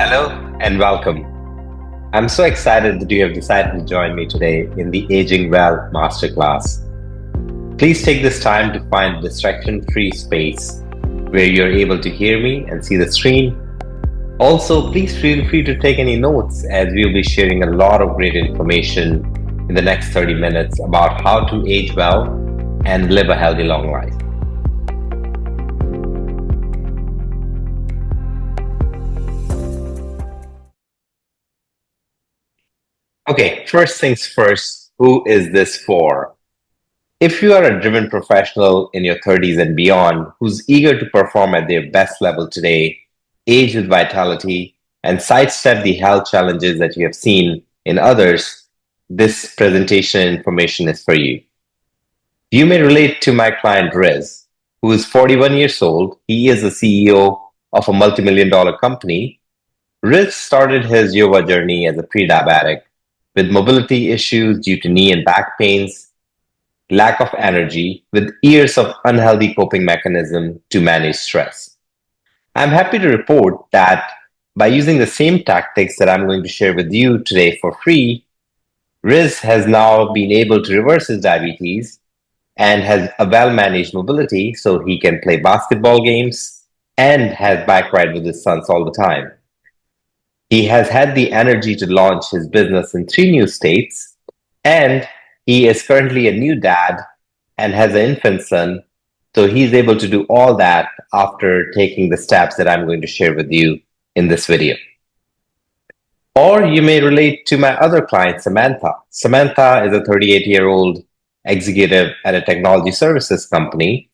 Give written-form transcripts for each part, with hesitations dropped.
Hello and welcome. I'm so excited that you have decided to join me today in the Aging Well Masterclass. Please take this time to find a distraction free space where you're able to hear me and see the screen. Also, please feel free to take any notes as we'll be sharing a lot of great information in the next 30 minutes about how to age well and live a healthy long life. Okay, first things first, who is this for? If you are a driven professional in your 30s and beyond who's eager to perform at their best level today, age with vitality, and sidestep the health challenges that you have seen in others, this presentation information is for you. You may relate to my client Riz, who is 41 years old. He is the CEO of a multi-million dollar company. Riz started his yoga journey as a pre-diabetic with mobility issues due to knee and back pains, lack of energy, with years of unhealthy coping mechanism to manage stress. I'm happy to report that by using the same tactics that I'm going to share with you today for free, Riz has now been able to reverse his diabetes and has a well-managed mobility so he can play basketball games and has bike ride with his sons all the time. He has had the energy to launch his business in 3 new states, and he is currently a new dad and has an infant son. So he's able to do all that after taking the steps that I'm going to share with you in this video. Or you may relate to my other client, Samantha. Samantha is a 38-year-old executive at a technology services company.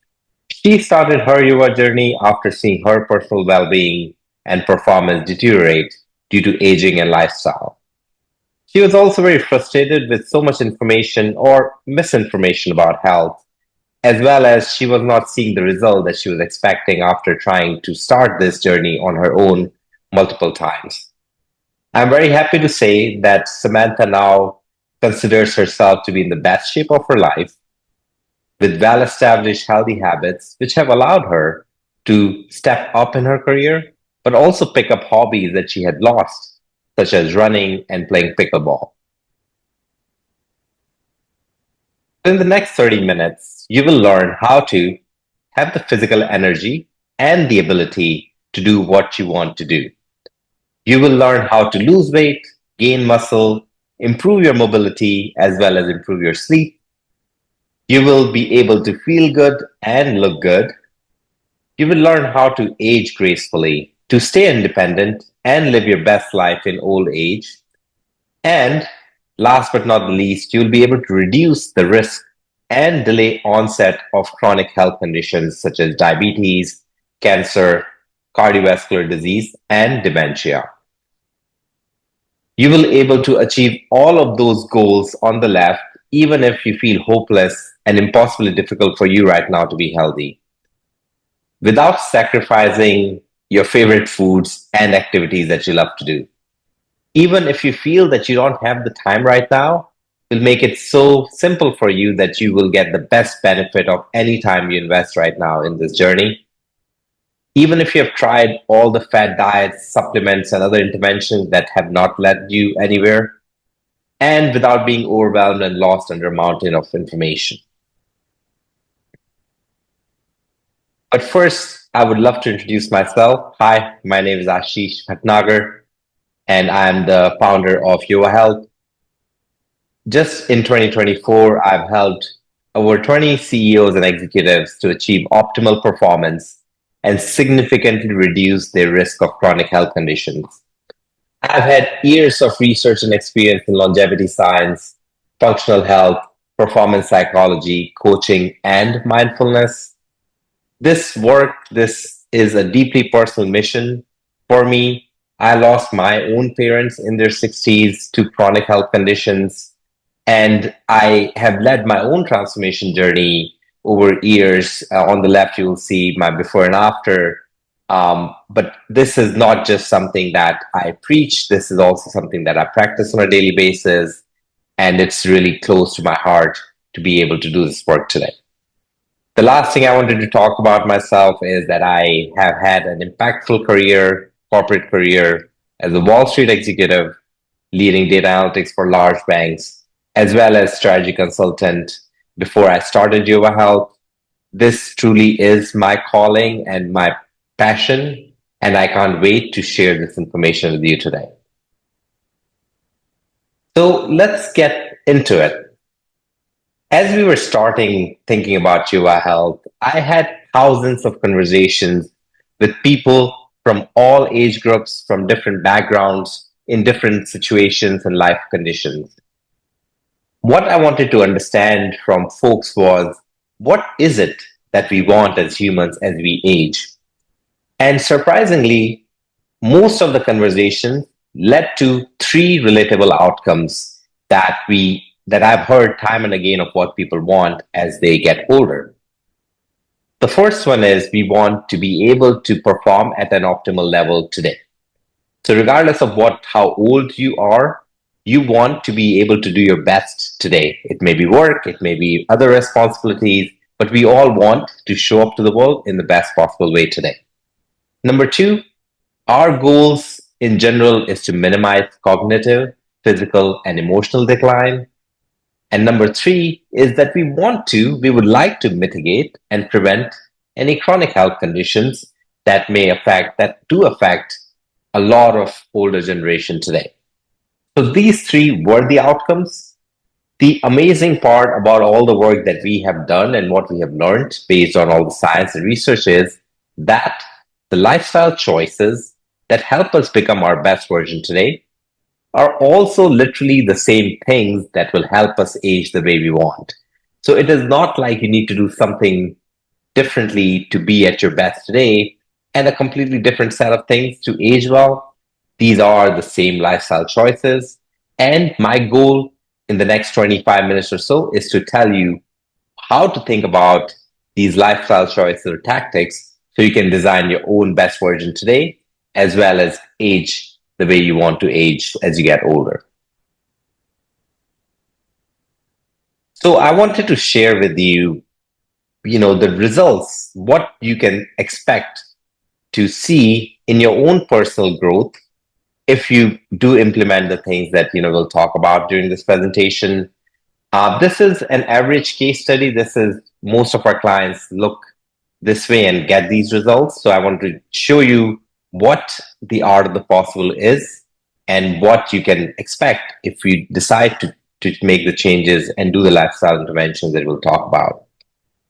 She started her yoga journey after seeing her personal well being and performance deteriorate due to aging and lifestyle. She was also very frustrated with so much information or misinformation about health, as well as she was not seeing the result that she was expecting after trying to start this journey on her own multiple times. I'm very happy to say that Samantha now considers herself to be in the best shape of her life with well established healthy habits, which have allowed her to step up in her career, but also pick up hobbies that she had lost, such as running and playing pickleball. In the next 30 minutes, you will learn how to have the physical energy and the ability to do what you want to do. You will learn how to lose weight, gain muscle, improve your mobility, as well as improve your sleep. You will be able to feel good and look good. You will learn how to age gracefully, to stay independent, and live your best life in old age. And last but not the least, you'll be able to reduce the risk and delay onset of chronic health conditions such as diabetes, cancer, cardiovascular disease, and dementia. You will be able to achieve all of those goals on the left, even if you feel hopeless and impossibly difficult for you right now to be healthy, without sacrificing your favorite foods and activities that you love to do. Even if you feel that you don't have the time right now, we'll make it so simple for you that you will get the best benefit of any time you invest right now in this journey. Even if you have tried all the fat diets, supplements, and other interventions that have not led you anywhere, and without being overwhelmed and lost under a mountain of information. But first, I would love to introduce myself. Hi, my name is Ashish Bhatnagar, and I'm the founder of Yoga Health. Just in 2024, I've helped over 20 CEOs and executives to achieve optimal performance and significantly reduce their risk of chronic health conditions. I've had years of research and experience in longevity science, functional health, performance psychology, coaching, and mindfulness. This is a deeply personal mission for me. I lost my own parents in their 60s to chronic health conditions, and I have led my own transformation journey over years. On the left, you will see my before and after. But this is not just something that I preach, this is also something that I practice on a daily basis, and it's really close to my heart to be able to do this work today. The last thing I wanted to talk about myself is that I have had an impactful career, corporate career, as a Wall Street executive, leading data analytics for large banks, as well as strategy consultant before I started Yuva Health. This truly is my calling and my passion, and I can't wait to share this information with you today. So let's get into it. As we were starting thinking about Yuva Health, I had thousands of conversations with people from all age groups, from different backgrounds, in different situations and life conditions. What I wanted to understand from folks was, what is it that we want as humans as we age? And surprisingly, most of the conversations led to three relatable outcomes that I've heard time and again of what people want as they get older. The first one is, we want to be able to perform at an optimal level today. So regardless of how old you are, you want to be able to do your best today. It may be work, it may be other responsibilities, but we all want to show up to the world in the best possible way today. Number two, our goals in general is to minimize cognitive, physical, and emotional decline. And number three is that we would like to mitigate and prevent any chronic health conditions that do affect a lot of older generation today. So these three were the outcomes. The amazing part about all the work that we have done and what we have learned based on all the science and research is that the lifestyle choices that help us become our best version today are also literally the same things that will help us age the way we want. So it is not like you need to do something differently to be at your best today and a completely different set of things to age well. These are the same lifestyle choices. And my goal in the next 25 minutes or so is to tell you how to think about these lifestyle choices or tactics so you can design your own best version today, as well as age the way you want to age as you get older. So I wanted to share with you, the results, what you can expect to see in your own personal growth if you do implement the things that we'll talk about during this presentation. This is an average case study. This is most of our clients look this way and get these results. So I want to show you what the art of the possible is and what you can expect if you decide to make the changes and do the lifestyle interventions that we'll talk about.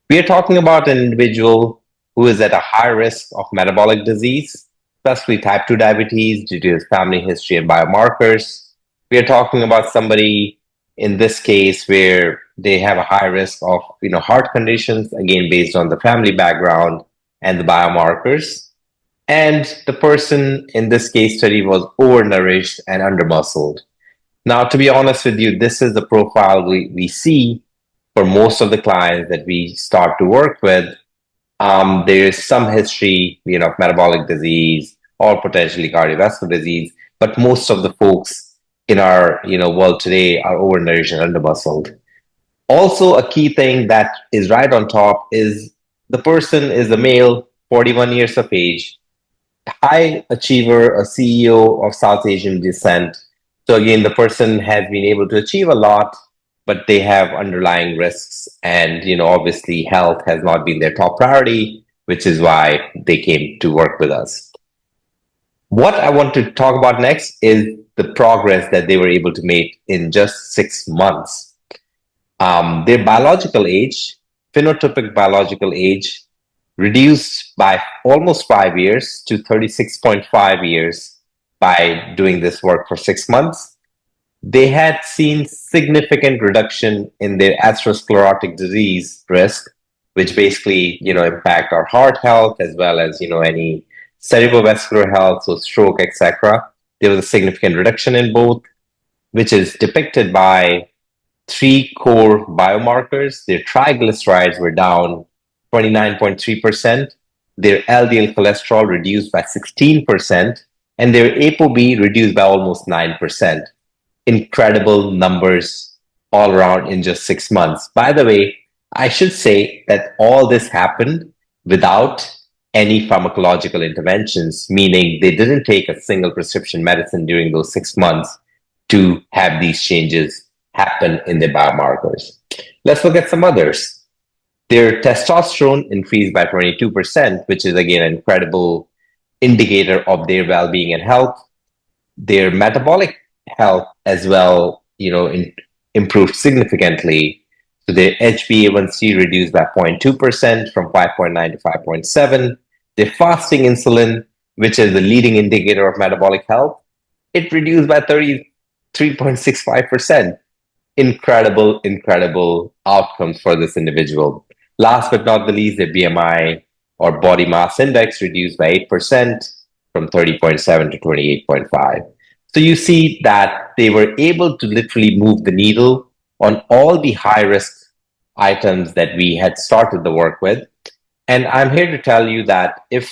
We are talking about an individual who is at a high risk of metabolic disease, especially type 2 diabetes due to his family history and biomarkers. We are talking about somebody in this case where they have a high risk of heart conditions, again based on the family background and the biomarkers. And the person in this case study was overnourished and undermuscled. Now, to be honest with you, this is the profile we see for most of the clients that we start to work with. There is some history, of metabolic disease or potentially cardiovascular disease, but most of the folks in our world today are overnourished and undermuscled. Also, a key thing that is right on top is the person is a male, 41 years of age, high achiever, a CEO of South Asian descent. So again, the person has been able to achieve a lot, but they have underlying risks. And, obviously health has not been their top priority, which is why they came to work with us. What I want to talk about next is the progress that they were able to make in just 6 months. Their biological age, phenotypic biological age, reduced by almost 5 years to 36.5 years by doing this work for 6 months. They had seen significant reduction in their atherosclerotic disease risk, which basically, impact our heart health as well as, any cerebrovascular health, so stroke, etc. There was a significant reduction in both, which is depicted by three core biomarkers. Their triglycerides were down 29.3%, their LDL cholesterol reduced by 16%, and their ApoB reduced by almost 9%. Incredible numbers all around in just 6 months. By the way, I should say that all this happened without any pharmacological interventions, meaning they didn't take a single prescription medicine during those 6 months to have these changes happen in their biomarkers. Let's look at some others. Their testosterone increased by 22%, which is again an incredible indicator of their well-being and health. Their metabolic health as well, improved significantly. So their HbA1c reduced by 0.2% from 5.9 to 5.7. Their fasting insulin, which is the leading indicator of metabolic health, it reduced by 33.65%. Incredible outcomes for this individual. Last but not the least, their BMI or body mass index reduced by 8% from 30.7 to 28.5. So you see that they were able to literally move the needle on all the high risk items that we had started the work with. And I'm here to tell you that if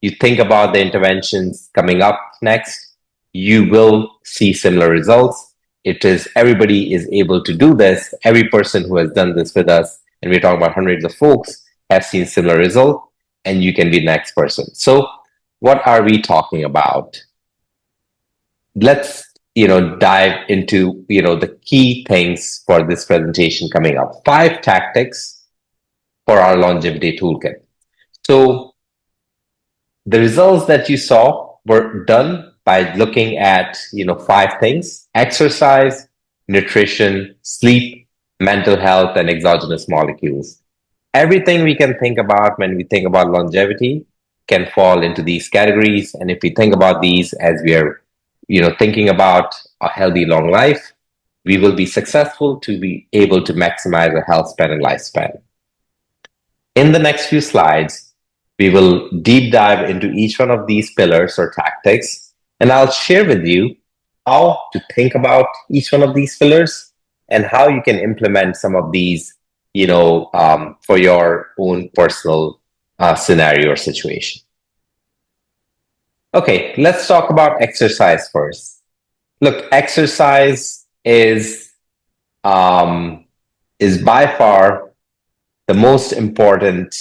you think about the interventions coming up next, you will see similar results. It is everybody is able to do this. Every person who has done this with us, and we're talking about hundreds of folks, have seen similar results, and you can be the next person. So what are we talking about? Let's dive into the key things for this presentation coming up. 5 tactics for our longevity toolkit. So the results that you saw were done by looking at 5 things: exercise, nutrition, sleep, mental health, and exogenous molecules. Everything we can think about when we think about longevity can fall into these categories. And if we think about these as we are thinking about a healthy long life, we will be successful to be able to maximize our health span and lifespan. In the next few slides, we will deep dive into each one of these pillars or tactics, and I'll share with you how to think about each one of these pillars and how you can implement some of these, for your own personal scenario or situation. Okay, let's talk about exercise first. Look, exercise is by far the most important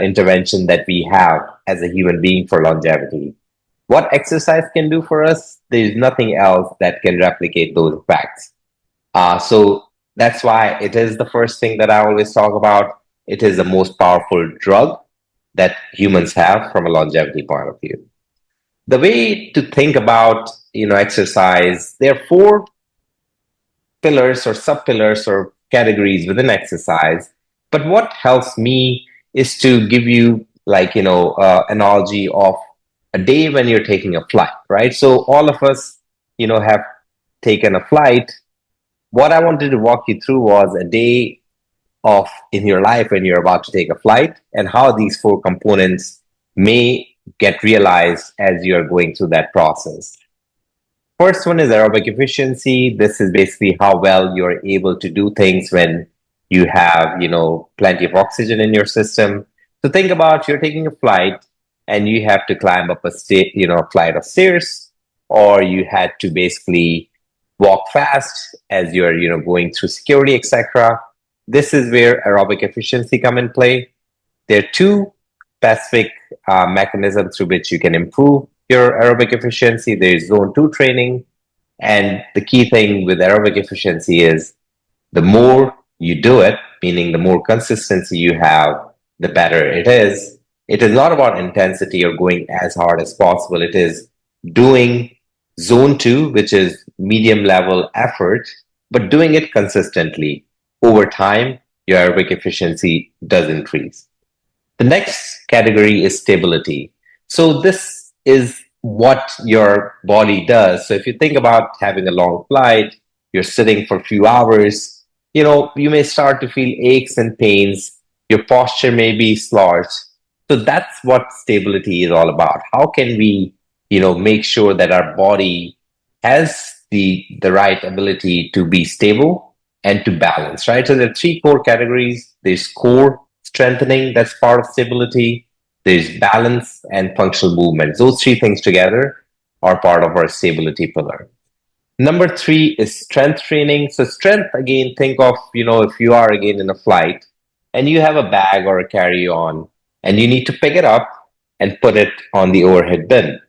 intervention that we have as a human being for longevity. What exercise can do for us, there's nothing else that can replicate those effects. So that's why it is the first thing that I always talk about. It is the most powerful drug that humans have from a longevity point of view. The way to think about exercise, there are 4 pillars or sub-pillars or categories within exercise. But what helps me is to give you analogy of a day when you're taking a flight, right? So all of us have taken a flight. What I wanted to walk you through was a day of in your life when you're about to take a flight, and how these 4 components may get realized as you're going through that process. First one is aerobic efficiency. This is basically how well you're able to do things when you have plenty of oxygen in your system. So think about, you're taking a flight and you have to climb up a flight of stairs, or you had to basically walk fast as you're going through security, etc. This is where aerobic efficiency come in play. There are 2 specific mechanisms through which you can improve your aerobic efficiency. There is zone 2 training. And the key thing with aerobic efficiency is the more you do it, meaning the more consistency you have, the better it is. It is not about intensity or going as hard as possible. It is doing zone 2, which is medium level effort, but doing it consistently. Over time, your aerobic efficiency does increase. The next category is stability. So this is what your body does. So if you think about having a long flight, you're sitting for a few hours, you may start to feel aches and pains. Your posture may be slouched. So that's what stability is all about. How can we, make sure that our body has the right ability to be stable and to balance, right? So there are 3 core categories. There's core strengthening, that's part of stability. There's balance and functional movement. Those 3 things together are part of our stability pillar. Number 3 is strength training. So strength, again, think of, if you are again in a flight and you have a bag or a carry-on, and you need to pick it up and put it on the overhead bin.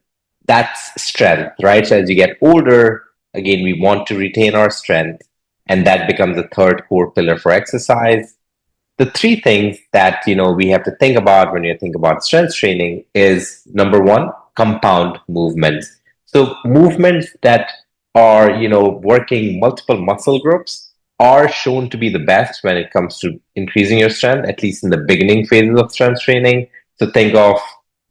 That's strength, right? So as you get older, again, we want to retain our strength, and that becomes the third core pillar for exercise. The three things that we have to think about when you think about strength training is number one, compound movements. So movements that are working multiple muscle groups are shown to be the best when it comes to increasing your strength, at least in the beginning phases of strength training. So think of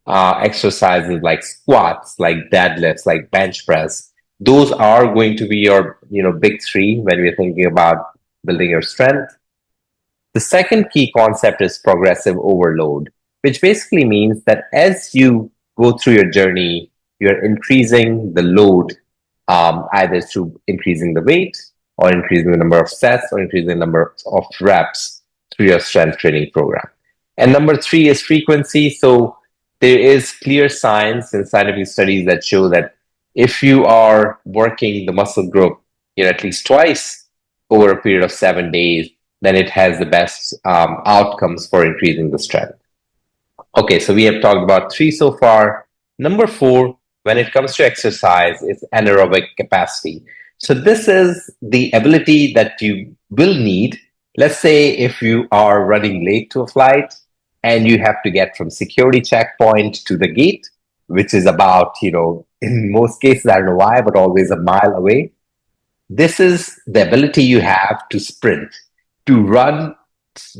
exercises like squats, like deadlifts, like bench press. Those are going to be your big three when we're thinking about building your strength. The second key concept is progressive overload, which basically means that as you go through your journey, you're increasing the load, either through increasing the weight or increasing the number of sets or increasing the number of reps through your strength training program. And number three is frequency. So there is clear science and scientific studies that show that if you are working the muscle group, at least twice over a period of 7 days, then it has the best outcomes for increasing the strength. Okay, so we have talked about three so far. Number four, when it comes to exercise, is anaerobic capacity. So this is the ability that you will need. Let's say if you are running late to a flight and you have to get from security checkpoint to the gate, which is about, in most cases, I don't know why, but always a mile away. This is the ability you have to sprint, to run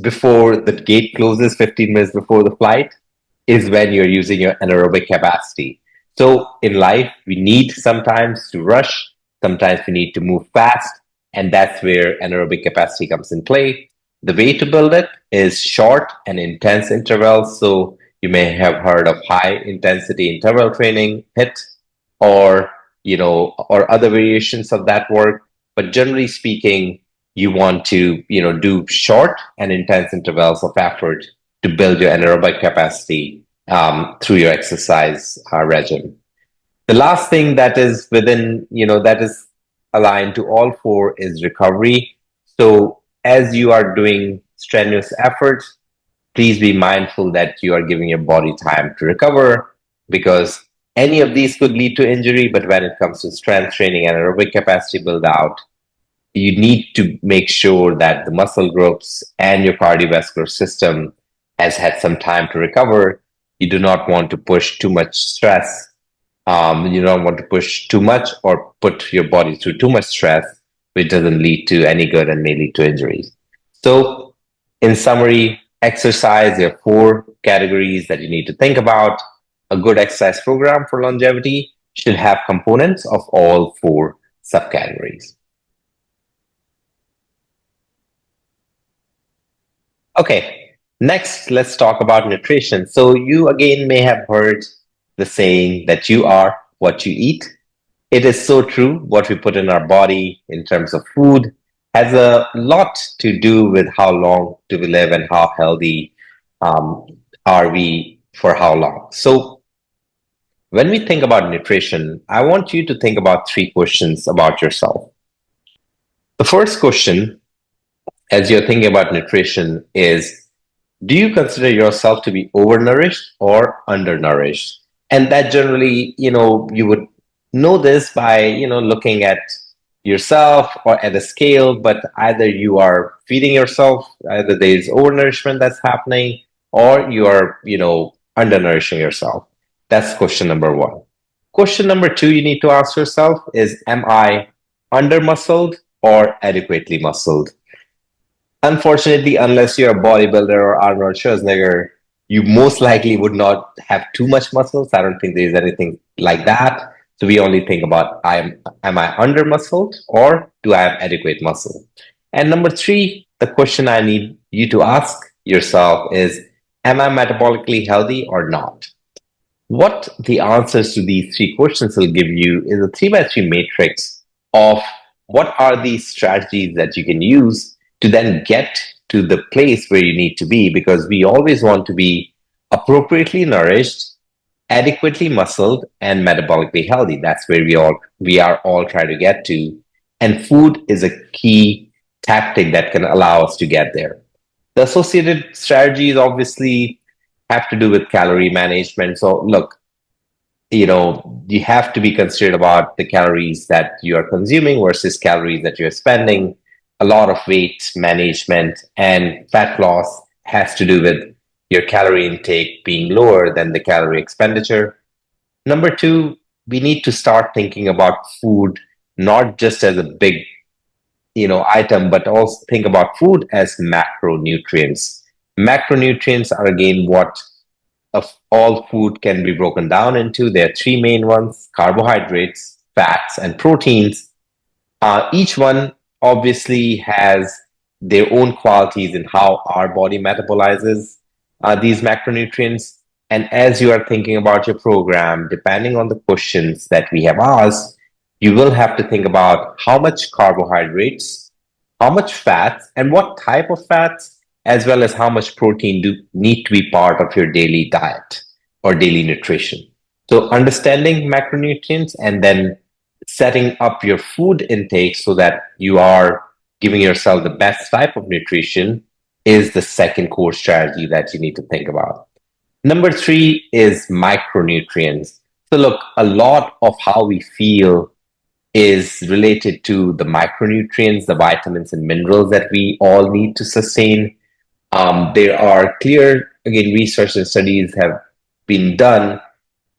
before the gate closes 15 minutes before the flight is when you're using your anaerobic capacity. So in life, we need sometimes to rush, sometimes we need to move fast, and that's where anaerobic capacity comes in play. The way to build it is short and intense intervals. So you may have heard of high intensity interval training, HIIT, or or other variations of that work. But generally speaking, you want to do short and intense intervals of effort to build your anaerobic capacity through your exercise regime. The last thing that is within that is aligned to all four is recovery. So as you are doing strenuous efforts, please be mindful that you are giving your body time to recover, because any of these could lead to injury. But when it comes to strength training and aerobic capacity build out, you need to make sure that the muscle groups and your cardiovascular system has had some time to recover. You do not want to push too much stress. You don't want to push too much or put your body through too much stress, which doesn't lead to any good and may lead to injuries. So, in summary, exercise, there are four categories that you need to think about. A good exercise program for longevity should have components of all four subcategories. Okay, next, let's talk about nutrition. So, you again may have heard the saying that you are what you eat. It is so true. What we put in our body in terms of food has a lot to do with how long do we live and how healthy um, are we for how long. So, when we think about nutrition, I want you to think about three questions about yourself. The first question, as you're thinking about nutrition, is do you consider yourself to be overnourished or undernourished? And that generally, you would know this by, looking at yourself or at a scale, but either you are feeding yourself, either there is overnourishment that's happening, or you are, undernourishing yourself. That's question number one. Question number two you need to ask yourself is, am I under muscled or adequately muscled? Unfortunately, unless you're a bodybuilder or Arnold Schwarzenegger, you most likely would not have too much muscles. I don't think there's anything like that. So we only think about am I under muscled or do I have adequate muscle? And number three, the question I need you to ask yourself is, am I metabolically healthy or not? What the answers to these three questions will give you is a 3x3 matrix of what are these strategies that you can use to then get to the place where you need to be, because we always want to be appropriately nourished, adequately muscled, and metabolically healthy. That's where we are all trying to get to. And food is a key tactic that can allow us to get there. The associated strategies obviously have to do with calorie management. So look, you have to be considerate about the calories that you are consuming versus calories that you're spending. A lot of weight management and fat loss has to do with your calorie intake being lower than the calorie expenditure. Number two, we need to start thinking about food not just as a big, item, but also think about food as macronutrients. Macronutrients are again what of all food can be broken down into. There are three main ones: carbohydrates, fats, and proteins. Each one obviously has their own qualities in how our body metabolizes these macronutrients. And as you are thinking about your program, depending on the questions that we have asked, you will have to think about how much carbohydrates, how much fats, and what type of fats, as well as how much protein do need to be part of your daily diet or daily nutrition. So understanding macronutrients and then setting up your intake so that you are giving yourself the best type of nutrition is the second core strategy that you need to think about. Number three is micronutrients. So, look, a lot of how we feel is related to the micronutrients, the vitamins and minerals that we all need to sustain. There are clear, again, research and studies have been done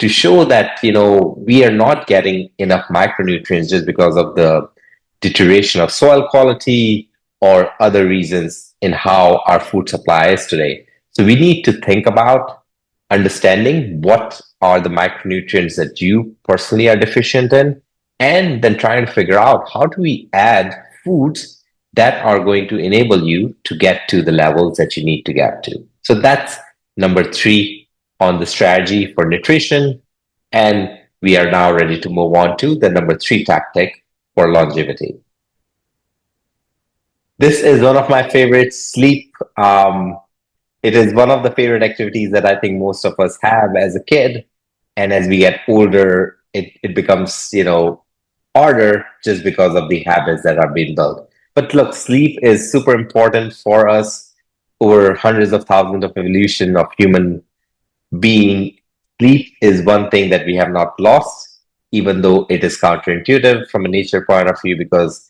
to show that we are not getting enough micronutrients just because of the deterioration of soil quality or other reasons in how our food supply is today. So we need to think about understanding what are the micronutrients that you personally are deficient in, and then trying to figure out how do we add foods that are going to enable you to get to the levels that you need to get to. So that's number three on the strategy for nutrition. And we are now ready to move on to the number three tactic for longevity. This is one of my favorites, sleep. It is one of the favorite activities that I think most of us have as a kid. And as we get older, it becomes, harder just because of the habits that are being built. But look, sleep is super important for us over hundreds of thousands of evolution of human being. Sleep is one thing that we have not lost, even though it is counterintuitive from a nature point of view, because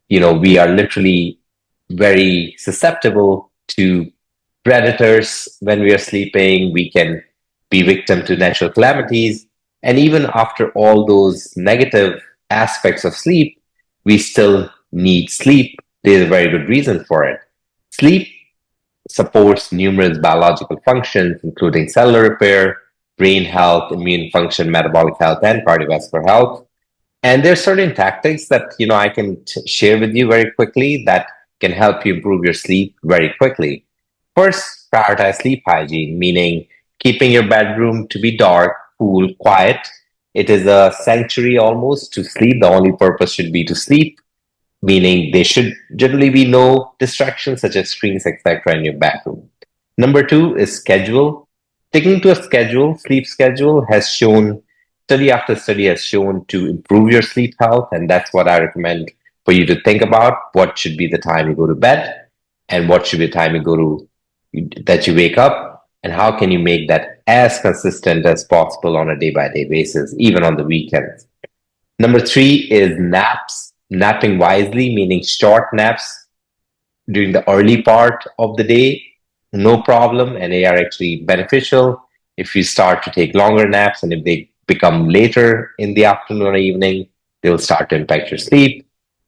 we are literally very susceptible to predators when we are sleeping. We can be victim to natural calamities, and even after all those negative aspects of sleep, we still need sleep. There's a very good reason for it. Sleep supports numerous biological functions, including cellular repair, brain health, immune function, metabolic health, and cardiovascular health. And there's certain tactics that I can share with you very quickly that can help you improve your sleep very quickly. First, prioritize sleep hygiene, meaning keeping your bedroom to be dark, cool, quiet. It is a sanctuary almost to sleep. The only purpose should be to sleep, meaning there should generally be no distractions such as screens, etc., in your bedroom. Number two is schedule. Sticking to a schedule, sleep schedule, has shown, study after study has shown to improve your sleep health. And that's what I recommend for you to think about. What should be the time you go to bed, and what should be the time that you wake up, and how can you make that as consistent as possible on a day by day basis, even on the weekends. Number three is naps. Napping wisely, meaning short naps during the early part of the day, no problem, and they are actually beneficial. If you start to take longer naps and if they become later in the afternoon or evening, they will start to impact your sleep.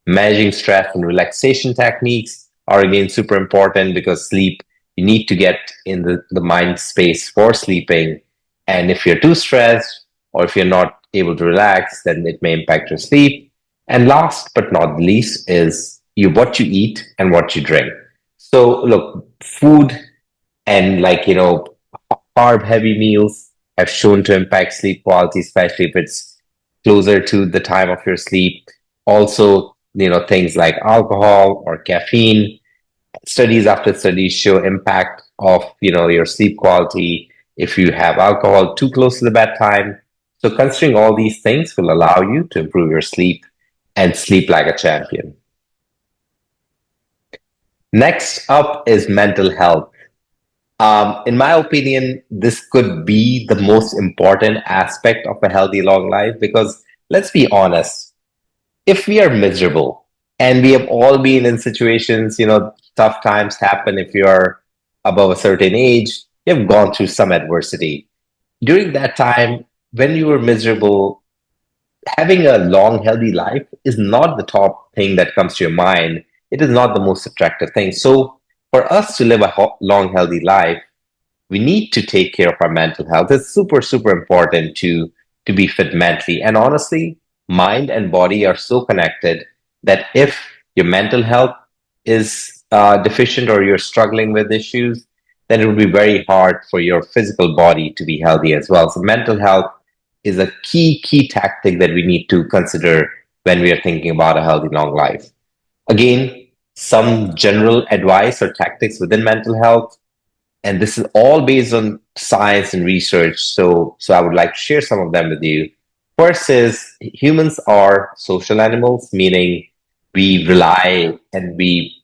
Managing stress and relaxation techniques are again super important, because sleep, you need to get in the mind space for sleeping. And if you're too stressed or if you're not able to relax, then it may impact your sleep. And last but not least is what you eat and what you drink. So look, food and carb heavy meals have shown to impact sleep quality, especially if it's closer to the time of your sleep. Also, things like alcohol or caffeine, studies after studies show impact of your sleep quality if you have alcohol too close to the bedtime. So considering all these things will allow you to improve your sleep and sleep like a champion. Next up is mental health. In my opinion, this could be the most important aspect of a healthy long life because let's be honest, if we are miserable, and we have all been in situations, tough times happen if you are above a certain age, you have gone through some adversity. During that time, when you were miserable, having a long, healthy life is not the top thing that comes to your mind. It is not the most attractive thing. So, for us to live a long, healthy life, we need to take care of our mental health. It's super, super important to be fit mentally. And honestly, mind and body are so connected that if your mental health is deficient or you're struggling with issues, then it would be very hard for your physical body to be healthy as well. So mental health is a key tactic that we need to consider when we are thinking about a healthy long life. Again, some general advice or tactics within mental health, and this is all based on science and research. So I would like to share some of them with you. First is humans are social animals, meaning we rely and we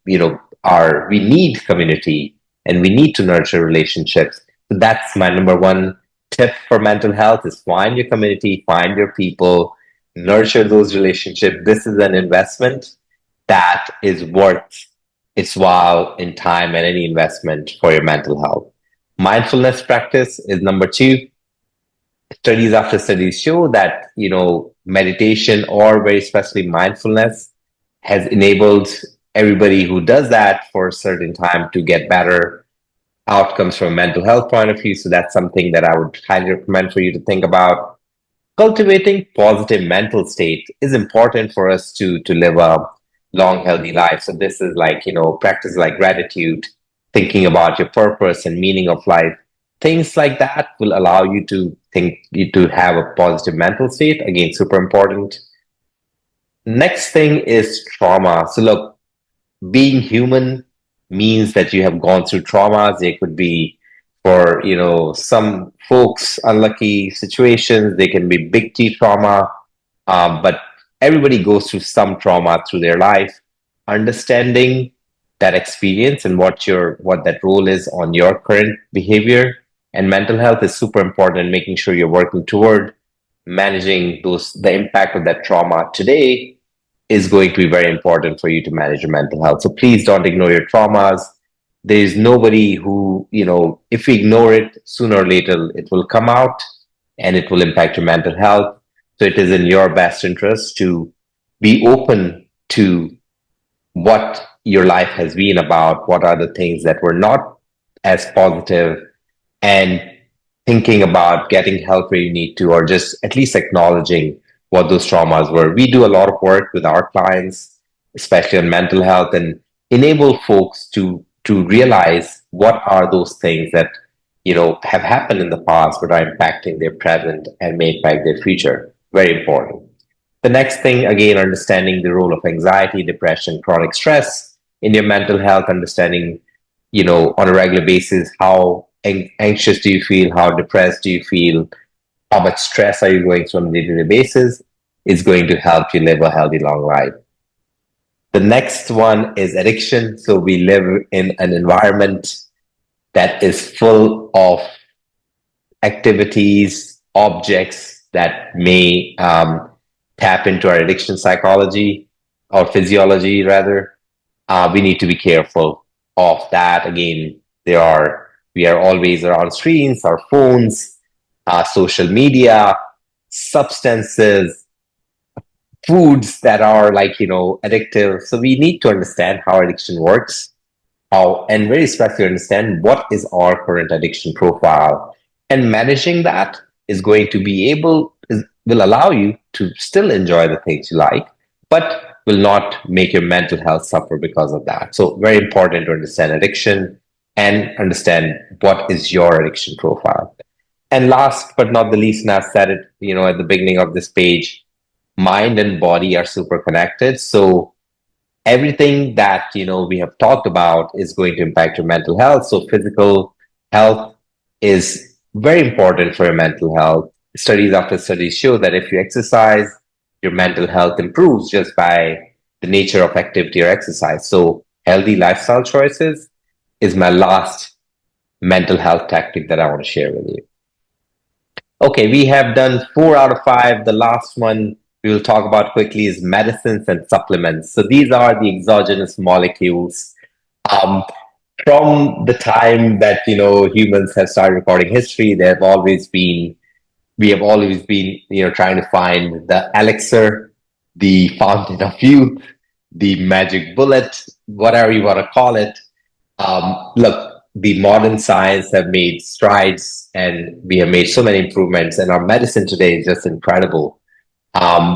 need community and we need to nurture relationships. So that's my number one tip for mental health: is find your community, find your people, nurture those relationships. This is an investment that is worth its while in time and any investment for your mental health. Mindfulness practice is number two. Studies after studies show that, meditation, or very especially mindfulness, has enabled everybody who does that for a certain time to get better outcomes from a mental health point of view. So that's something that I would highly recommend for you to think about. Cultivating positive mental state is important for us to live a long healthy life. So this is like, practice like gratitude, thinking about your purpose and meaning of life. Things like that will allow you to think, you to have a positive mental state. Again, super important. Next thing is trauma. So look, being human means that you have gone through traumas. They could be, for some folks, unlucky situations. They can be big T trauma, but everybody goes through some trauma through their life. Understanding that experience and what that role is on your current behavior and mental health is super important. Making sure you're working toward managing the impact of that trauma today is going to be very important for you to manage your mental health. So please don't ignore your traumas. There's nobody who, if we ignore it, sooner or later it will come out and it will impact your mental health. So it is in your best interest to be open to what your life has been about, what are the things that were not as positive, and thinking about getting help where you need to, or just at least acknowledging what those traumas were. We do a lot of work with our clients, especially on mental health, and enable folks to realize what are those things that have happened in the past but are impacting their present and may impact their future. Very important. The next thing, again, understanding the role of anxiety, depression, chronic stress in your mental health, understanding, on a regular basis, how anxious do you feel, how depressed do you feel, how much stress are you going through on a day-to-day basis, is going to help you live a healthy, long life. The next one is addiction. So we live in an environment that is full of activities, objects that may tap into our addiction psychology or physiology, rather. We need to be careful of that. Again, we are always around screens, our phones, social media, substances, foods that are like, addictive. So we need to understand how addiction works, how, and very especially understand what is our current addiction profile. And managing that is going to will allow you to still enjoy the things you like, but will not make your mental health suffer because of that. So very important to understand addiction and understand what is your addiction profile. And last but not the least, and I've said it, at the beginning of this page, mind and body are super connected. So everything that we have talked about is going to impact your mental health. So physical health is very important for your mental health. Studies after studies show that if you exercise, your mental health improves just by the nature of activity or exercise. So healthy lifestyle choices is my last mental health tactic that I want to share with you. Okay, we have done 4 out of 5. The last one we will talk about quickly is medicines and supplements. So these are the exogenous molecules. Um, from the time that humans have started recording history, there have always been we have always been trying to find the elixir, the fountain of youth, the magic bullet, whatever you want to call it. Look, the modern science have made strides, and we have made so many improvements, and our medicine today is just incredible.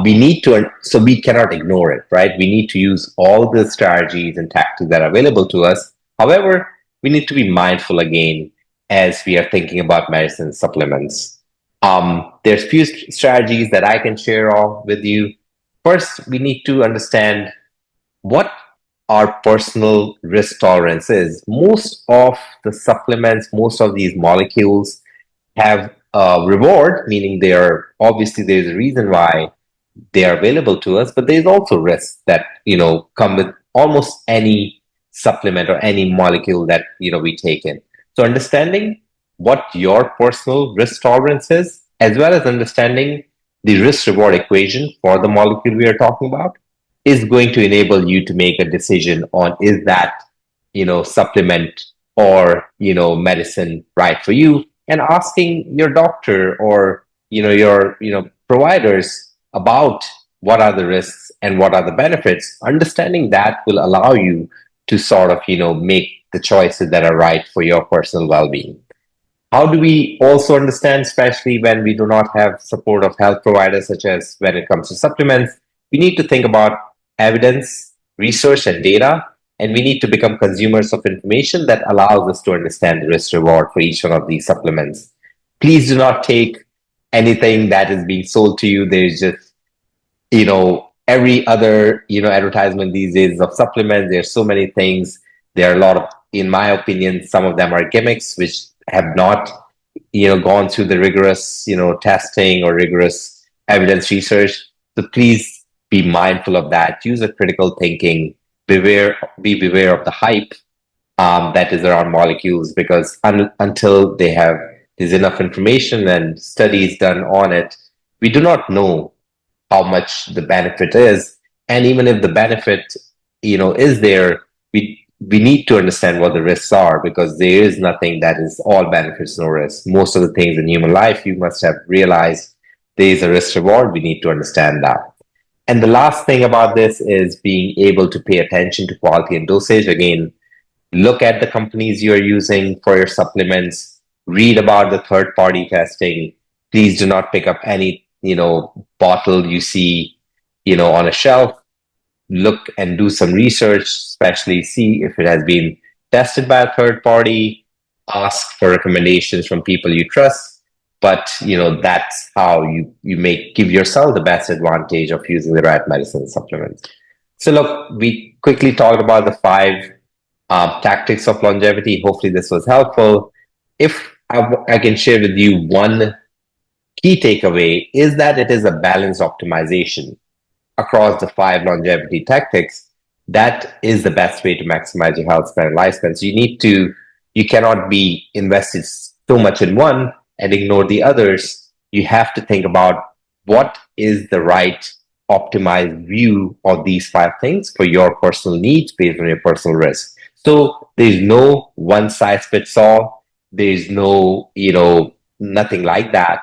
We need to, so we cannot ignore it, right? We need to use all the strategies and tactics that are available to us. However, we need to be mindful again as we are thinking about medicine supplements. There's few strategies that I can share off with you. First, we need to understand what our personal risk tolerance is. Most of the supplements, most of these molecules have a reward, meaning they are obviously there's a reason why they are available to us, but there's also risks that come with almost any supplement or any molecule that we take in. So understanding what your personal risk tolerance is, as well as understanding the risk reward equation for the molecule we are talking about, is going to enable you to make a decision on is that supplement or medicine right for you, and asking your doctor or your providers about what are the risks and what are the benefits. Understanding that will allow you to sort of make the choices that are right for your personal well-being. How do we also understand, especially when we do not have support of health providers, such as when it comes to supplements? We need to think about evidence, research, and data, and we need to become consumers of information that allows us to understand the risk reward for each one of these supplements. Please do not take anything that is being sold to you. There's just every other advertisement these days of supplements. There's so many things. There are a lot of, in my opinion, some of them are gimmicks which have not gone through the rigorous testing or rigorous evidence research. So please be mindful of that. Use a critical thinking. Be beware of the hype that is around molecules, because until there's enough information and studies done on it, we do not know how much the benefit is. And even if the benefit is there, we need to understand what the risks are, because there is nothing that is all benefits, no risk. Most of the things in human life, you must have realized there is a risk reward. We need to understand that. And the last thing about this is being able to pay attention to quality and dosage. Again, look at the companies you're using for your supplements, read about the third party testing. Please do not pick up any bottle you see on a shelf. Look and do some research, especially see if it has been tested by a third party. Ask for recommendations from people you trust. But that's how you make give yourself the best advantage of using the right medicine supplements. So look, we quickly talked about the 5 tactics of longevity. Hopefully this was helpful. If I can share with you one key takeaway, is that it is a balanced optimization across the 5 longevity tactics. That is the best way to maximize your health span and lifespan. So you cannot be invested so much in one and ignore the others. You have to think about what is the right optimized view of these 5 things for your personal needs based on your personal risk. So there's no one size fits all. There's no, nothing like that.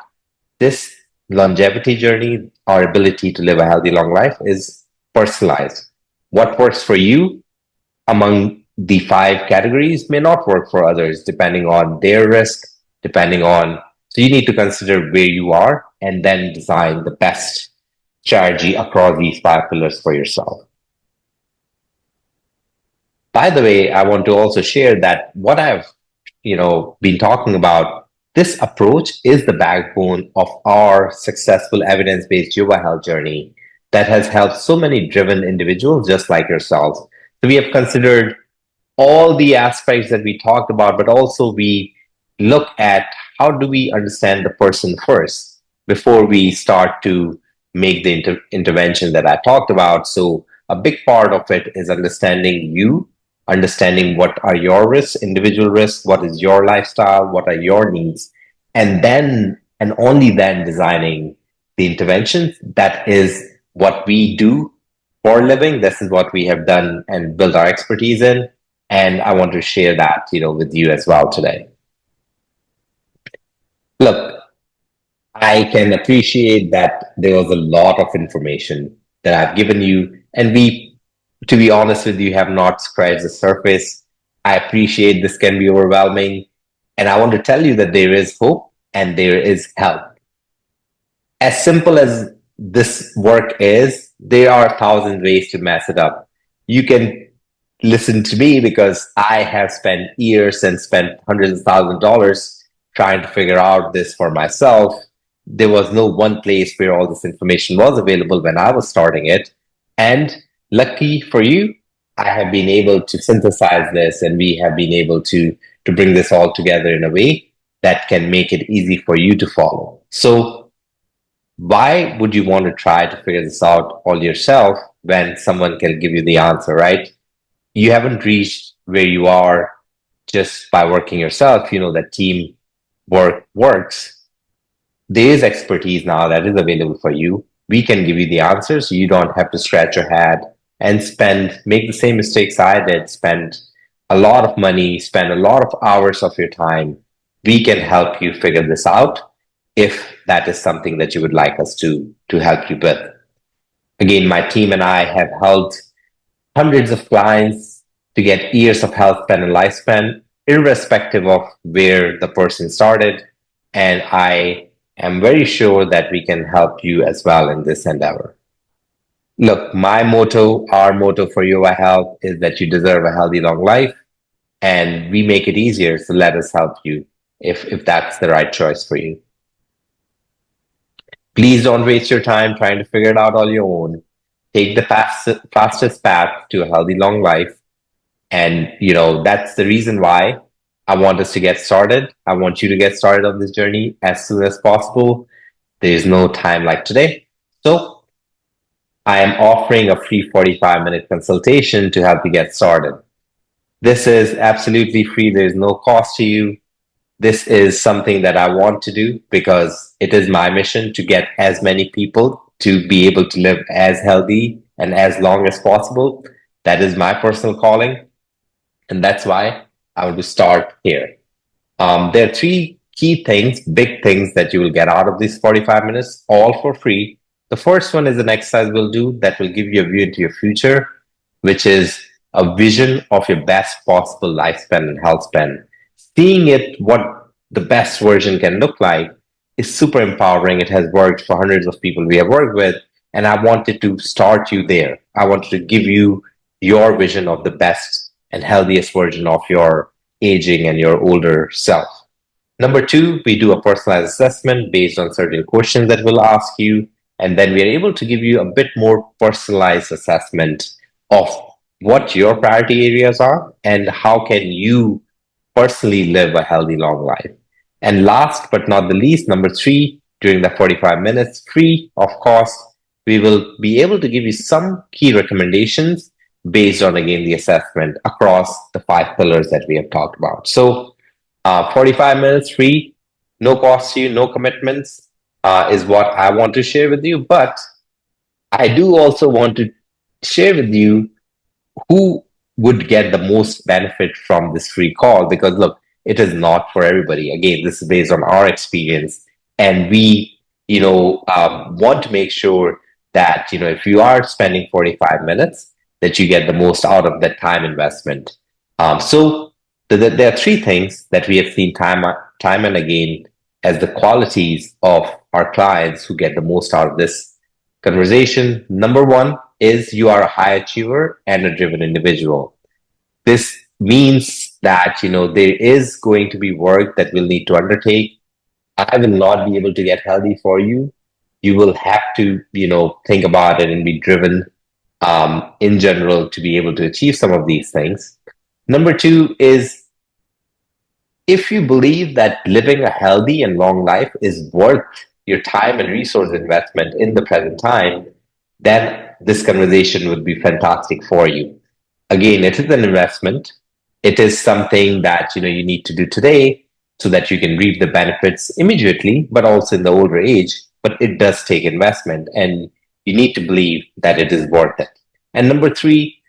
This longevity journey, our ability to live a healthy, long life, is personalized. What works for you among the 5 categories may not work for others, depending on their risk, depending on. So you need to consider where you are and then design the best strategy across these 5 pillars for yourself. By the way, I want to also share that what I've been talking about, this approach is the backbone of our successful evidence-based yoga health journey that has helped so many driven individuals just like yourselves. So we have considered all the aspects that we talked about, but also we look at how do we understand the person first before we start to make the intervention that I talked about. So a big part of it is understanding you understanding what are your risks, individual risks, what is your lifestyle, what are your needs, and then and only then designing the interventions. That is what we do for a living. This is what we have done and built our expertise in. And I want to share that, with you as well today. Look, I can appreciate that there was a lot of information that I've given you, and we, to be honest with you, have not scratched the surface. I appreciate this can be overwhelming, and I want to tell you that there is hope and there is help. As simple as this work is, there are a thousand ways to mess it up. You can listen to me because I have spent years and spent hundreds of thousands of dollars trying to figure out this for myself. There was no one place where all this information was available when I was starting it. And lucky for you, I have been able to synthesize this and we have been able to bring this all together in a way that can make it easy for you to follow. So why would you want to try to figure this out all yourself when someone can give you the answer, right? You haven't reached where you are just by working yourself. You know that team work works. There is expertise now that is available for you. We can give you the answers. So you don't have to scratch your head and make the same mistakes I did, spend a lot of money, spend a lot of hours of your time. We can help you figure this out if that is something that you would like us to help you with. Again, my team and I have helped hundreds of clients to get years of health span and lifespan, irrespective of where the person started. And I am very sure that we can help you as well in this endeavor. Look, my motto, our motto for Yuva Health is that you deserve a healthy, long life, and we make it easier. So let us help you if that's the right choice for you. Please don't waste your time trying to figure it out on your own. Take the fastest path to a healthy, long life. And, that's the reason why I want us to get started. I want you to get started on this journey as soon as possible. There's no time like today. So I am offering a free 45-minute consultation to help you get started. This is absolutely free. There's no cost to you. This is something that I want to do because it is my mission to get as many people to be able to live as healthy and as long as possible. That is my personal calling. And that's why I want to start here. There are three key things, big things that you will get out of these 45 minutes, all for free. The first one is an exercise we'll do that will give you a view into your future, which is a vision of your best possible lifespan and health span. Seeing it, what the best version can look like, is super empowering. It has worked for hundreds of people we have worked with. And I wanted to start you there. I wanted to give you your vision of the best and healthiest version of your aging and your older self. Number two, we do a personalized assessment based on certain questions that we'll ask you. And then we are able to give you a bit more personalized assessment of what your priority areas are and how can you personally live a healthy, long life. And last but not the least, number three, during the 45 minutes, free of cost, we will be able to give you some key recommendations based on, again, the assessment across the five pillars that we have talked about. So 45 minutes free, no cost to you, no commitments is what I want to share with you. But I do also want to share with you who would get the most benefit from this free call, because look, it is not for everybody. Again, this is based on our experience, and we want to make sure that if you are spending 45 minutes, that you get the most out of that time investment. So there are three things that we have seen time and again as the qualities of our clients who get the most out of this conversation. Number one is you are a high achiever and a driven individual. This means that there is going to be work that we'll need to undertake. I will not be able to get healthy for you. You will have to think about it and be driven in general to be able to achieve some of these things. Number two is, if you believe that living a healthy and long life is worth your time and resource investment in the present time, then this conversation would be fantastic for you. Again, it is an investment. It is something that you need to do today so that you can reap the benefits immediately, but also in the older age. But it does take investment, and you need to believe that it is worth it. And number three,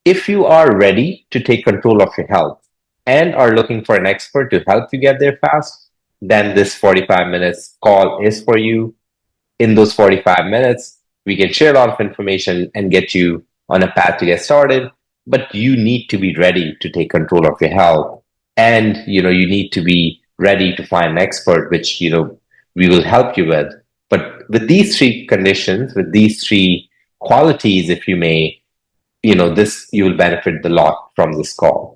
if you are ready to take control of your health and are looking for an expert to help you get there fast, then this 45 minutes call is for you. In those 45 minutes, we can share a lot of information and get you on a path to get started. But you need to be ready to take control of your health. And, you need to be ready to find an expert, which, we will help you with. But with these three conditions, with these three qualities, if you may, this, you will benefit a lot from this call.